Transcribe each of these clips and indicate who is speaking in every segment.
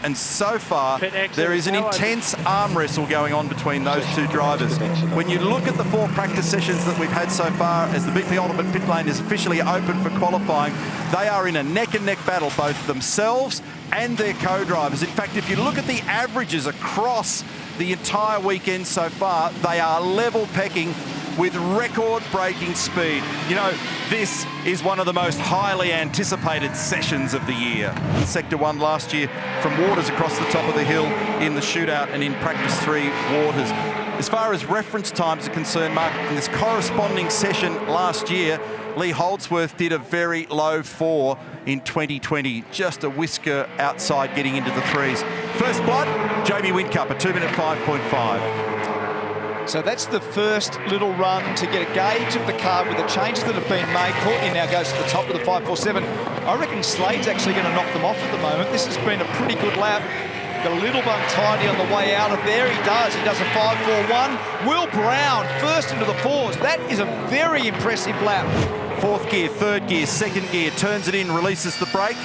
Speaker 1: and so far there is an intense arm wrestle going on between those two drivers. When you look at the 4 practice sessions that we've had so far, as the BP Ultimate pit lane is officially open for qualifying, they are in a neck-and-neck battle, both themselves and their co-drivers. In fact, if you look at the averages across the entire weekend so far, they are level pecking with record-breaking speed. You know, this is one of the most highly anticipated sessions of the year. In Sector 1 last year, from Waters across the top of the hill in the shootout, and in Practice 3, Waters. As far as reference times are concerned, Mark, in this corresponding session last year, Lee Holdsworth did a very low 4 in 2020, just a whisker outside getting into the 3s. First blood, Jamie Whincup, a 2-minute 5.5.
Speaker 2: So that's the first little run to get a gauge of the car with the changes that have been made. Courtney now goes to the top of the 5.47. I reckon Slade's actually going to knock them off at the moment. This has been a pretty good lap. Got a little untidy on the way out of there. He does a 5.41. Will Brown first into the 4s. That is a very impressive lap.
Speaker 1: 4th gear, 3rd gear, 2nd gear, turns it in, releases the brake.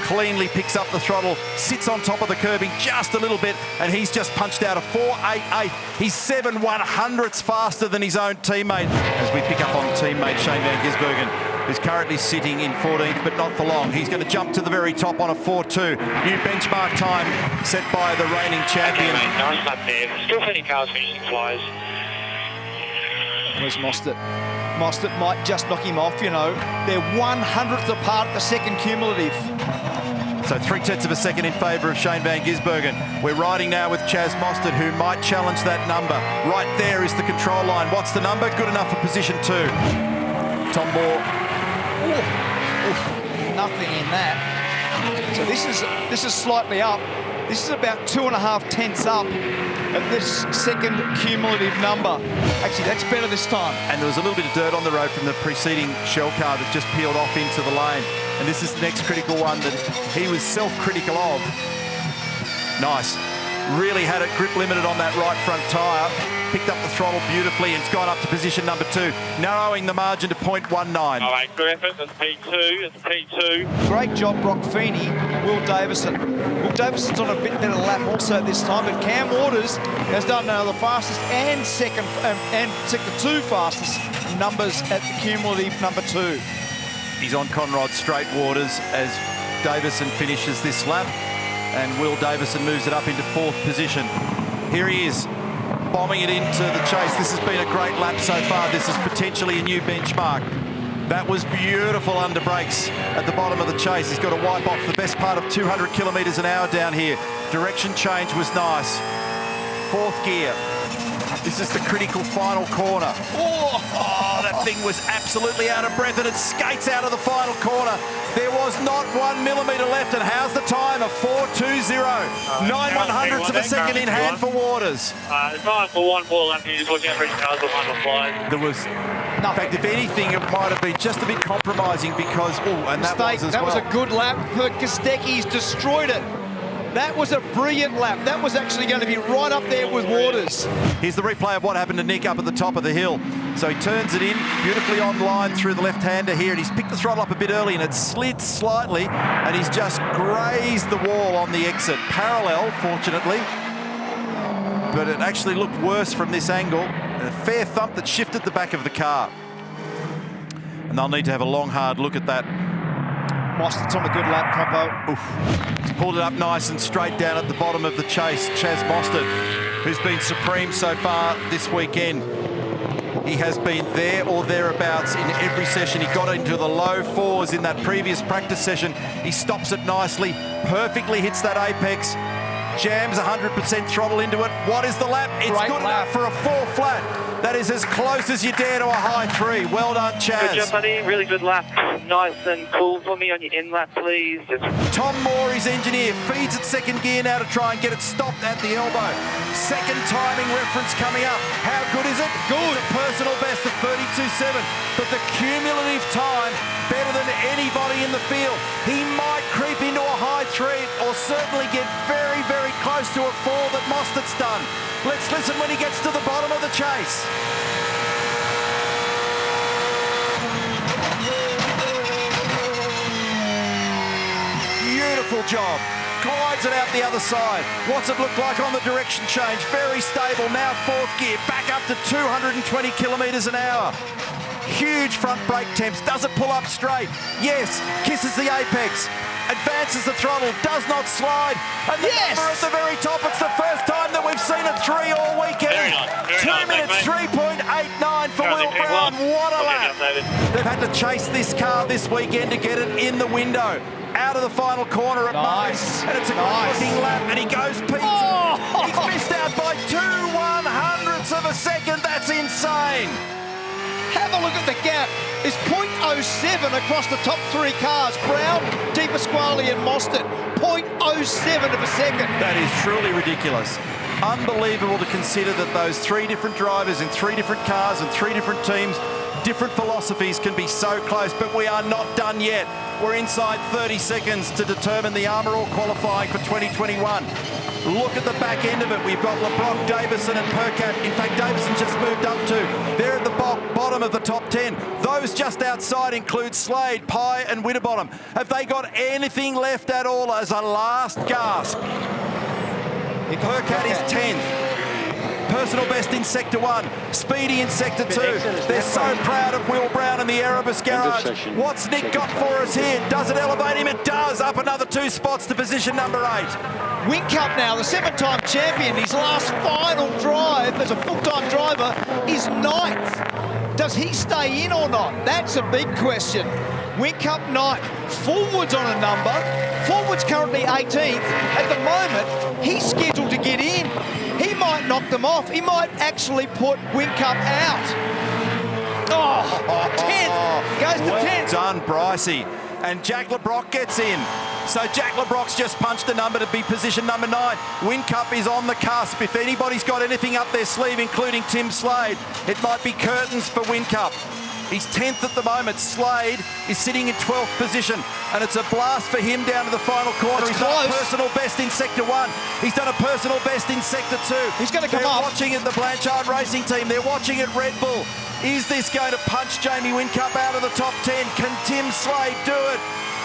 Speaker 1: Cleanly picks up the throttle, sits on top of the curbing just a little bit, and he's just punched out a 4.88. He's 7/100ths faster than his own teammate. As we pick up on teammate Shane Van Gisbergen, who's currently sitting in 14th, but not for long. He's going to jump to the very top on a 4.2. New benchmark time set by the reigning champion.
Speaker 3: Okay, mate, nice lap there. Still plenty cars finishing flies.
Speaker 2: Where's Mostert? Mostert might just knock him off, you know. They're 100th apart at the second cumulative.
Speaker 1: So 0.3 of a second in favour of Shane Van Gisbergen. We're riding now with Chaz Mostert, who might challenge that number. Right there is the control line. What's the number? Good enough for position 2. Tom Moore.
Speaker 2: Nothing in that. So this is slightly up. This is about 2.5 tenths up at this second cumulative number. Actually, that's better this time.
Speaker 1: And there was a little bit of dirt on the road from the preceding shell car that's just peeled off into the lane. And this is the next critical one that he was self-critical of. Nice. Really had it grip limited on that right front tyre. Picked up the throttle beautifully, and it's gone up to position number 2, narrowing the margin to 0.19.
Speaker 3: All right, good effort. That's P2. That's P2.
Speaker 2: Great job, Brock Feeney. Will Davison. Will Davison's on a bit better lap also this time, but Cam Waters has done the fastest and second 2 fastest numbers at the cumulative number 2.
Speaker 1: He's on Conrod straight, Waters, as Davison finishes this lap, and Will Davison moves it up into 4th position. Here he is, bombing it into the chase. This has been a great lap so far. This is potentially a new benchmark. That was beautiful under brakes at the bottom of the chase. He's got to wipe off the best part of 200 kilometres an hour down here. Direction change was nice. 4th gear. This is the critical final corner. Oh, that thing was absolutely out of breath, and it skates out of the final corner. There was not 1 millimetre left, and how's the time? A 4.20. 9/100ths of a second in hand for Waters.
Speaker 3: It's not for one ball lap. You're just looking at every car's on one flies.
Speaker 1: There was, in fact, if anything, it might have been just a bit compromising because, and that was as well.
Speaker 2: That was a good lap for Kostecki. He's destroyed it. That was a brilliant lap. That was actually going to be right up there with Waters.
Speaker 1: Here's the replay of what happened to Nick up at the top of the hill. So he turns it in, beautifully on line through the left-hander here, and he's picked the throttle up a bit early, and it slid slightly, and he's just grazed the wall on the exit. Parallel, fortunately, but it actually looked worse from this angle. A fair thump that shifted the back of the car. And they'll need to have a long, hard look at that.
Speaker 2: Mostert's on a good lap, Compo.
Speaker 1: Oof. He's pulled it up nice and straight down at the bottom of the chase. Chaz Mostert, who's been supreme so far this weekend. He has been there or thereabouts in every session. He got into the low 4s in that previous practice session. He stops it nicely, perfectly hits that apex, jams 100% throttle into it. What is the lap? It's
Speaker 2: Great
Speaker 1: good
Speaker 2: lap.
Speaker 1: enough for a 4 flat. That is as close as you dare to a high 3. Well done, Chaz.
Speaker 3: Good job, buddy. Really good lap. Nice and cool for me on your in lap, please.
Speaker 1: Tom Moore, his engineer, feeds it 2nd gear now to try and get it stopped at the elbow. Second timing reference coming up. How good is it? Good. It's a personal best of 32.7, but the cumulative time better than anybody in the field. He might creep into a high 3 or certainly get very, very close to a 4 that Mostert's done. Let's listen when he gets to the bottom of the chase. Beautiful job. glides it out the other side. What's it look like on the direction change? Very stable, now fourth gear, back up to 220 kilometres an hour. Huge front brake temps, does it pull up straight? Yes, kisses the apex, advances the throttle, does not slide. And the number at the very top, it's the first time that we've seen a 3 all weekend.
Speaker 3: Very nice,
Speaker 1: 2 minutes, 3.89 for Will Brown. What a lap. They've had to chase this car this weekend to get it in the window. Out of the final corner at Mace. And it's a great looking lap, and he goes pizza. He's missed out by 2/100ths of a second. That's insane.
Speaker 2: Have a look at the gap. It's 0.07 across the top three cars. Brown, De Pasquale and Mostert. 0.07 of a second.
Speaker 1: That is truly ridiculous. Unbelievable to consider that those three different drivers in three different cars and three different teams, different philosophies can be so close, but we are not done yet. We're inside 30 seconds to determine the Armour All qualifying for 2021. Look at the back end of it. We've got LeBrock, Davison and Percat. In fact, Davison just moved up to. They're at the bottom of the top 10. Those just outside include Slade, Pye and Winterbottom. Have they got anything left at all as a last gasp? Percat is 10th. Personal best in Sector 1, Speedy in Sector 2. They're so proud of Will Brown and the Erebus Garage. What's Nick got for us here? Does it elevate him? It does. Up another 2 spots to position number 8.
Speaker 2: Whincup now, the 7-time champion. His last final drive as a full-time driver is 9th. Does he stay in or not? That's a big question. Whincup 9th. Forward's on a number. Forward's currently 18th. At the moment, he's scheduled to get in. He might knock them off. He might actually put Whincup out. 10th. Goes to 10th.
Speaker 1: Done, Brycey. And Jack LeBrock gets in. So Jack LeBrock's just punched a number to be position number 9. Whincup is on the cusp. If anybody's got anything up their sleeve, including Tim Slade, it might be curtains for Whincup. He's 10th at the moment. Slade is sitting in 12th position, and it's a blast for him down to the final corner. He's done a personal best in Sector 1. He's done a personal best in Sector 2.
Speaker 2: He's going to come up.
Speaker 1: They're watching it, the Blanchard Racing Team. They're watching it, Red Bull. Is this going to punch Jamie Whincup out of the top 10? Can Tim Slade do it?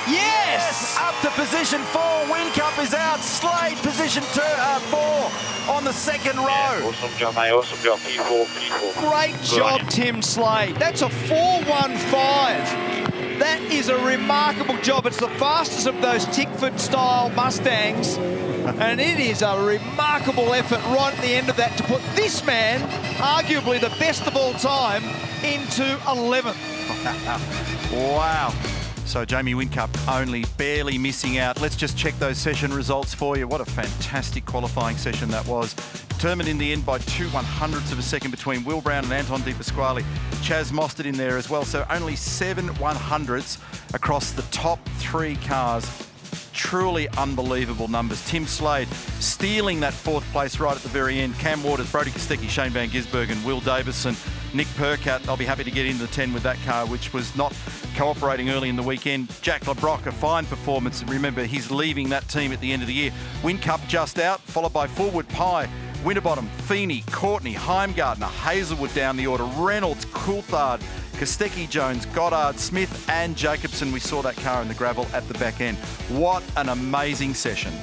Speaker 2: Yes!
Speaker 1: Up to position 4. Whincup is out. Slade position 4 on the second row.
Speaker 3: Yeah, awesome job, mate. Awesome job. P4.
Speaker 2: Great job, Tim Slade. That's a 4.15. That is a remarkable job. It's the fastest of those Tickford-style Mustangs. And it is a remarkable effort right at the end of that to put this man, arguably the best of all time, into 11th.
Speaker 1: Wow. So Jamie Whincup only barely missing out. Let's just check those session results for you. What a fantastic qualifying session that was. Determined in the end by 2/100ths of a second between Will Brown and Anton De Pasquale. Chaz Mostert in there as well. So only 7/100ths across the top 3 cars. Truly unbelievable numbers. Tim Slade stealing that 4th place right at the very end. Cam Waters, Brodie Kostecki, Shane Van Gisbergen, Will Davison, Nick Percat. I'll be happy to get into the 10 with that car, which was not cooperating early in the weekend. Jack LeBrock, a fine performance. Remember, he's leaving that team at the end of the year. Whincup just out, followed by Forward, Pye, Winterbottom, Feeney, Courtney, Heimgartner, Hazelwood down the order, Reynolds, Coulthard, Kostecki, Jones, Goddard, Smith and Jacobson. We saw that car in the gravel at the back end. What an amazing session.